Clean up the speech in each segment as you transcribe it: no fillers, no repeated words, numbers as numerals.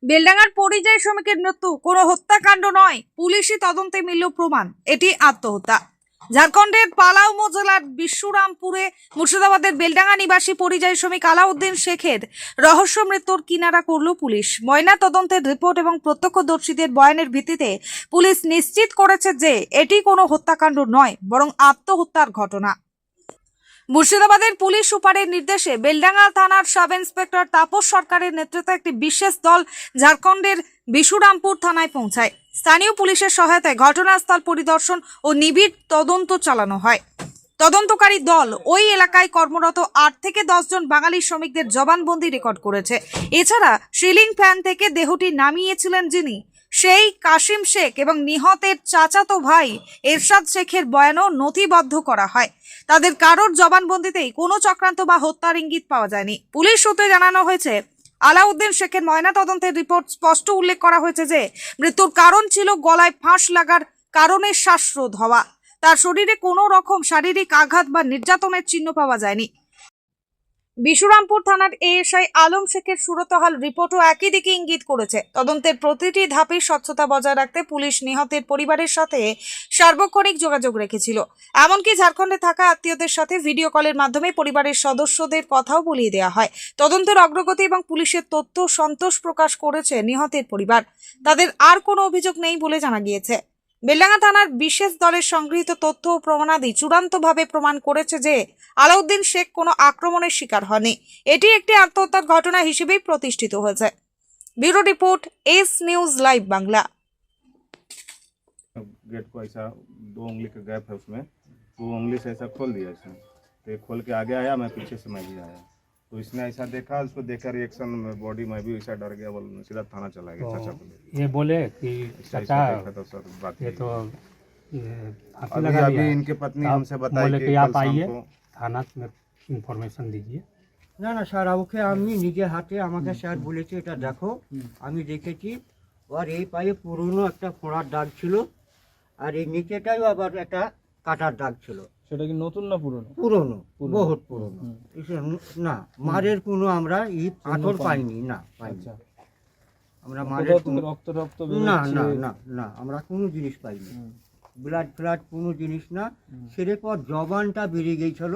বেলডাঙ্গার পরিযায়ী শ্রমিকের মৃত্যু কোনো হত্যাকাণ্ড নয়, পুলিশি তদন্তে মিলল প্রমাণ এটি আত্মহত্যা। ঝাড়খণ্ডের পালাউ উপজেলার বিশ্বরামপুরে মুর্শিদাবাদের বেলডাঙ্গা নিবাসী পরিযায়ী শ্রমিক আলাউদ্দিন শেখের রহস্য মৃত্যুর কিনারা করল পুলিশ। ময়না তদন্তের রিপোর্ট এবং প্রত্যক্ষদর্শীদের বয়ানের ভিত্তিতে পুলিশ নিশ্চিত করেছে যে এটি কোনো হত্যাকাণ্ড নয়, বরং আত্মহত্যার ঘটনা। মুর্শিদাবাদের পুলিশ সুপারের নির্দেশে বেলডাঙ্গা থানার সাব ইন্সপেক্টর তাপস সরকারের নেতৃত্বে একটি বিশেষ দল ঝাড়খণ্ডের বিশুরামপুর থানায় পৌঁছায়। স্থানীয় পুলিশের সহায়তায় ঘটনাস্থল পরিদর্শন ও নিবিড় তদন্ত চালানো হয়। তদন্তকারী দল ওই এলাকায় কর্মরত 8 থেকে 10 জন বাঙালি শ্রমিকদের জবানবন্দি রেকর্ড করেছে। এছাড়া সিলিং ফ্যান থেকে দেহটি নামিয়েছিলেন যিনি, সেই কাশিম শেখ এবং নিহতের চাচাতো ভাই এরশাদ শেখের বয়ানও নথিবদ্ধ করা হয়। তাদের কারোর জবানবন্দিতেই কোনো চক্রান্ত বা হত্যার ইঙ্গিত পাওয়া যায়নি। পুলিশ সূত্রে জানানো হয়েছে, আলাউদ্দিন শেখের ময়নাতদন্তের রিপোর্ট স্পষ্ট উল্লেখ করা হয়েছে যে মৃত্যুর কারণ ছিল গলায় ফাঁস লাগার কারণে শ্বাসরোধ হওয়া। তার শরীরে কোনো রকম শারীরিক আঘাত বা নির্যাতনের চিহ্ন পাওয়া যায়নি। বিশুরামপুর থানার এএসআই আলম শেখের সুরতহাল রিপোর্টও একই দিকে ইঙ্গিত করেছে। তদন্তের প্রতিটি ধাপে স্বচ্ছতা বজায় রাখতে পুলিশ নিহতের পরিবারের সাথে সার্বক্ষণিক যোগাযোগ রেখেছিল। এমনকি ঝাড়খণ্ডে থাকা আত্মীয়দের সাথে ভিডিও কলের মাধ্যমে পরিবারের সদস্যদের কথাও বলিয়ে দেওয়া হয়। তদন্তের অগ্রগতি এবং পুলিশের তথ্য সন্তোষ প্রকাশ করেছে নিহতের পরিবার। তাদের আর কোনো অভিযোগ নেই বলে জানা গিয়েছে। বেলডাঙ্গা থানার বিশেষ দলের সংগৃহীত তথ্য ও প্রমাণাদি চূড়ান্তভাবে প্রমাণ করেছে যে আলাউদ্দিন শেখ কোনো আক্রমণের শিকার হয়নি। এটি একটি আত্মহত্যার ঘটনা হিসেবেই প্রতিষ্ঠিত হয়েছে। Bureau report, S news live Bangla. Gate को ऐसा 2 उंगली का गैप है उसमें, वो उंगली से ऐसा खोल दिया इसने। तो ये खोल के आगे आया, मैं पीछे से मैं भी आया, तो इसने ऐसा देखा, उसको देखा रिएक्शन में बॉडी में भी ऐसा डर गया, बोल सीधा थाना चला गया। चाचा को ये बोले कि चाचा देखा तो सर बात ये तो फांसी अभी लगा अभी दिया है। इनके पत्नी आप हमसे बताई बोले कि कि कल आप शाम आइए को থানা में ইনফরমেশন दीजिए। না না স্যার, ওকে আমি নিজে হাতে আমাকে স্যার বলেছে এটা দেখো, আমি দেখেছি ওর এই পায়ে পুরনো একটা ফোঁড়ার দাগ ছিল, আর এই নিচেটাও আবার একটা কাটার দাগ ছিল। সেটা কি নতুন না পুরনো? পুরনো, বহুত পুরনো। না, মারের কোনো আমরা পাথর পাইনি, না পাইনি। আচ্ছা, আমরা মারের কোনো রক্ত রক্ত না বেরোচ্ছে? না না না, আমরা কোনো জিনিস পাইনি, ব্লাড ফ্লাড কোনো জিনিস না। সেরে পর জবানটা বেরিয়ে গিয়েছিল,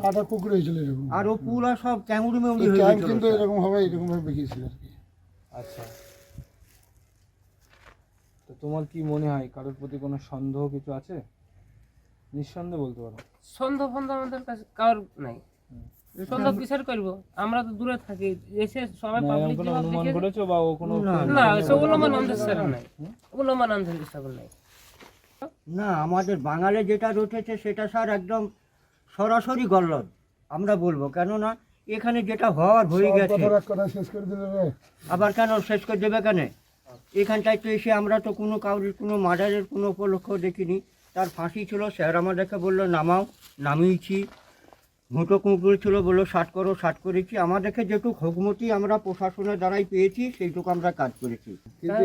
পাটা কুকুর হয়েছিল এরকম, আর ও পুরা সব ক্যাঙ্গুরি মেমুরি হয়ে ক্যাম্প গেছিল। কিন্তু এরকম ভাবে বেঁকেছিল আর কি। আচ্ছা, তো তোমার কি মনে হয় কারোর প্রতি কোনো সন্দেহ কিছু আছে? নিঃসন্দেহে বলতে পারো? সন্দেহ ফন্দেহ আমাদের কাছে কারোর নাই। সন্দেহ কিসের করবো? আমরা তো দূরে থাকি, এসে সবাই না, এরকম পাবলিক কোনো অনুমান করেছো বা ও কোনো না, সেগুলো মান আমাদের সেরা নাই, ওগুলো মান আমাদের হিসাবে নাই। না, আমাদের বাঙালি যেটা রটেছে সেটা স্যার একদম সরাসরি গল্লদ আমরা বলবো, কেননা এখানে যেটা হওয়ার হয়ে গেছে। কথা শেষ করে দিলে রে। আবার কেন শেষ করে দেবে কেন? এখানটায় তো এসে আমরা তো কোনো কাউরির কোনো মার্ডারের কোনো উপলক্ষ দেখিনি। তার ফাঁসি ছিল, স্যার আমাদেরকে বললো নামাও, নামিয়েছি। ঘুঁটো কুঁকুর ছিল, বললো ষাট করো, ষাট করেছি। আমাদেরকে যেটুকু হুকুমতি আমরা প্রশাসনের দ্বারাই পেয়েছি সেইটুকু আমরা কাজ করেছি। কিন্তু